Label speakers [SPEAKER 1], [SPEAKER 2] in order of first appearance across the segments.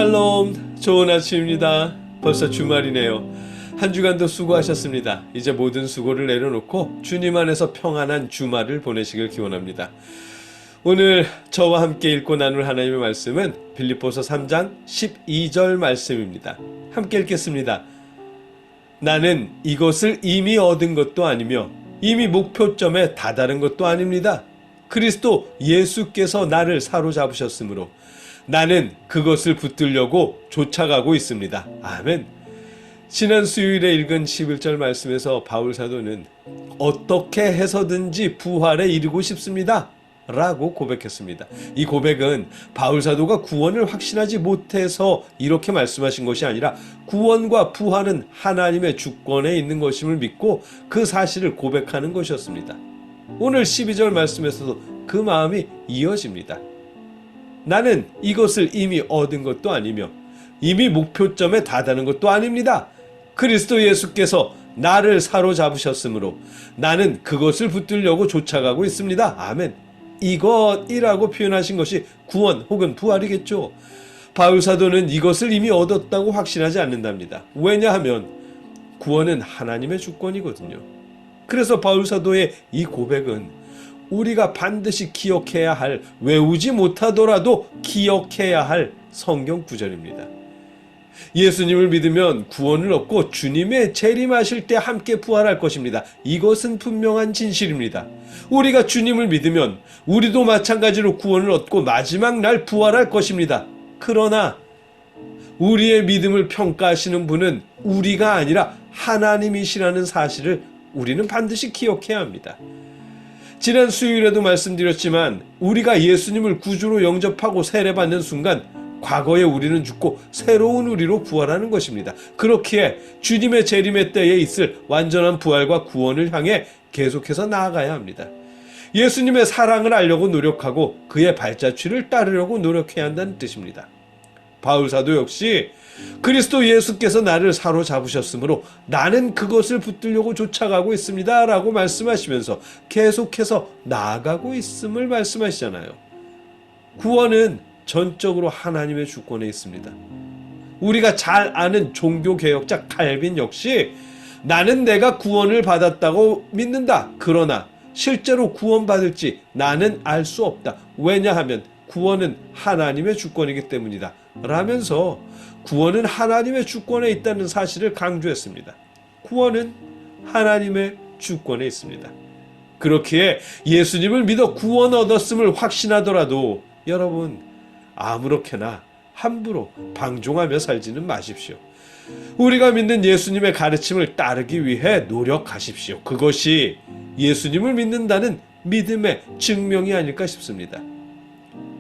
[SPEAKER 1] 샬롬, 좋은 아침입니다. 벌써 주말이네요. 한 주간도 수고하셨습니다. 이제 모든 수고를 내려놓고 주님 안에서 평안한 주말을 보내시길 기원합니다. 오늘 저와 함께 읽고 나눌 하나님의 말씀은 빌립보서 3장 12절 말씀입니다. 함께 읽겠습니다. 나는 이것을 이미 얻은 것도 아니며 이미 목표점에 다다른 것도 아닙니다. 그리스도 예수께서 나를 사로잡으셨으므로 나는 그것을 붙들려고 쫓아가고 있습니다. 아멘. 지난 수요일에 읽은 11절 말씀에서 바울 사도는 어떻게 해서든지 부활에 이르고 싶습니다 라고 고백했습니다. 이 고백은 바울 사도가 구원을 확신하지 못해서 이렇게 말씀하신 것이 아니라 구원과 부활은 하나님의 주권에 있는 것임을 믿고 그 사실을 고백하는 것이었습니다. 오늘 12절 말씀에서도 그 마음이 이어집니다. 나는 이것을 이미 얻은 것도 아니며 이미 목표점에 다다른 것도 아닙니다. 그리스도 예수께서 나를 사로잡으셨으므로 나는 그것을 붙들려고 쫓아가고 있습니다. 아멘. 이것이라고 표현하신 것이 구원 혹은 부활이겠죠. 바울 사도는 이것을 이미 얻었다고 확신하지 않는답니다. 왜냐하면 구원은 하나님의 주권이거든요. 그래서 바울 사도의 이 고백은 우리가 반드시 기억해야 할, 외우지 못하더라도 기억해야 할 성경 구절입니다. 예수님을 믿으면 구원을 얻고 주님의 재림하실 때 함께 부활할 것입니다. 이것은 분명한 진실입니다. 우리가 주님을 믿으면 우리도 마찬가지로 구원을 얻고 마지막 날 부활할 것입니다. 그러나 우리의 믿음을 평가하시는 분은 우리가 아니라 하나님이시라는 사실을 우리는 반드시 기억해야 합니다. 지난 수요일에도 말씀드렸지만 우리가 예수님을 구주로 영접하고 세례받는 순간 과거의 우리는 죽고 새로운 우리로 부활하는 것입니다. 그렇기에 주님의 재림의 때에 있을 완전한 부활과 구원을 향해 계속해서 나아가야 합니다. 예수님의 사랑을 알려고 노력하고 그의 발자취를 따르려고 노력해야 한다는 뜻입니다. 바울 사도 역시 그리스도 예수께서 나를 사로잡으셨으므로 나는 그것을 붙들려고 쫓아가고 있습니다 라고 말씀하시면서 계속해서 나아가고 있음을 말씀하시잖아요. 구원은 전적으로 하나님의 주권에 있습니다. 우리가 잘 아는 종교개혁자 칼빈 역시 나는 내가 구원을 받았다고 믿는다. 그러나 실제로 구원받을지 나는 알 수 없다. 왜냐하면 구원은 하나님의 주권이기 때문이다 라면서 구원은 하나님의 주권에 있다는 사실을 강조했습니다. 구원은 하나님의 주권에 있습니다. 그렇기에 예수님을 믿어 구원 얻었음을 확신하더라도 여러분 아무렇게나 함부로 방종하며 살지는 마십시오. 우리가 믿는 예수님의 가르침을 따르기 위해 노력하십시오. 그것이 예수님을 믿는다는 믿음의 증명이 아닐까 싶습니다.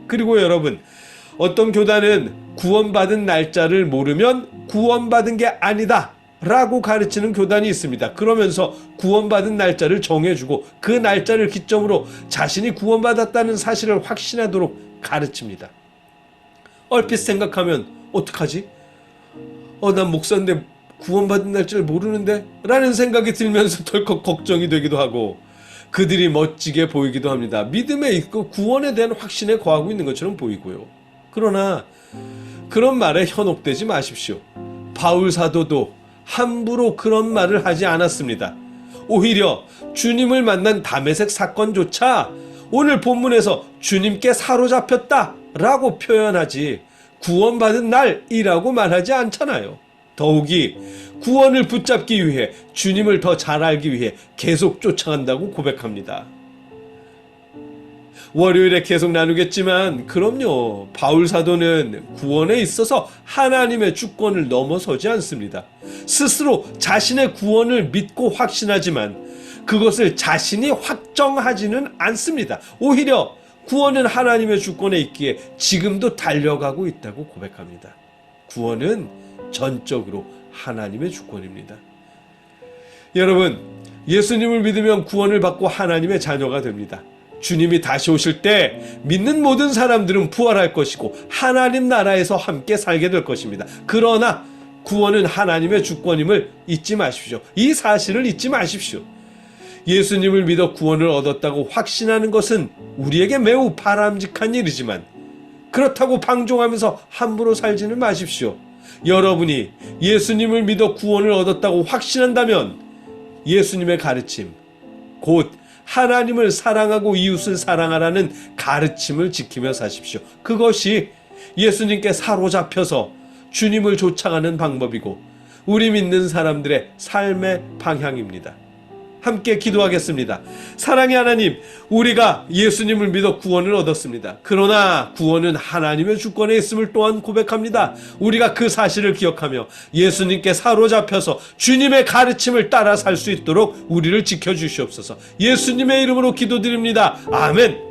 [SPEAKER 1] 그리고 여러분, 어떤 교단은 구원받은 날짜를 모르면 구원받은 게 아니다 라고 가르치는 교단이 있습니다. 그러면서 구원받은 날짜를 정해주고 그 날짜를 기점으로 자신이 구원받았다는 사실을 확신하도록 가르칩니다. 얼핏 생각하면 어떡하지? 난 목사인데 구원받은 날짜를 모르는데? 라는 생각이 들면서 덜컥 걱정이 되기도 하고 그들이 멋지게 보이기도 합니다. 믿음에 있고 구원에 대한 확신에 거하고 있는 것처럼 보이고요. 그러나 그런 말에 현혹되지 마십시오. 바울 사도도 함부로 그런 말을 하지 않았습니다. 오히려 주님을 만난 다메섹 사건조차 오늘 본문에서 주님께 사로잡혔다 라고 표현하지 구원받은 날이라고 말하지 않잖아요. 더욱이 구원을 붙잡기 위해 주님을 더 잘 알기 위해 계속 쫓아간다고 고백합니다. 월요일에 계속 나누겠지만 그럼요, 바울 사도는 구원에 있어서 하나님의 주권을 넘어서지 않습니다. 스스로 자신의 구원을 믿고 확신하지만 그것을 자신이 확정하지는 않습니다. 오히려 구원은 하나님의 주권에 있기에 지금도 달려가고 있다고 고백합니다. 구원은 전적으로 하나님의 주권입니다. 여러분, 예수님을 믿으면 구원을 받고 하나님의 자녀가 됩니다. 주님이 다시 오실 때 믿는 모든 사람들은 부활할 것이고 하나님 나라에서 함께 살게 될 것입니다. 그러나 구원은 하나님의 주권임을 잊지 마십시오. 이 사실을 잊지 마십시오. 예수님을 믿어 구원을 얻었다고 확신하는 것은 우리에게 매우 바람직한 일이지만 그렇다고 방종하면서 함부로 살지는 마십시오. 여러분이 예수님을 믿어 구원을 얻었다고 확신한다면 예수님의 가르침, 곧 하나님을 사랑하고 이웃을 사랑하라는 가르침을 지키며 사십시오. 그것이 예수님께 사로잡혀서 주님을 쫓아가는 방법이고 우리 믿는 사람들의 삶의 방향입니다. 함께 기도하겠습니다. 사랑의 하나님, 우리가 예수님을 믿어 구원을 얻었습니다. 그러나 구원은 하나님의 주권에 있음을 또한 고백합니다. 우리가 그 사실을 기억하며 예수님께 사로잡혀서 주님의 가르침을 따라 살 수 있도록 우리를 지켜주시옵소서. 예수님의 이름으로 기도드립니다. 아멘.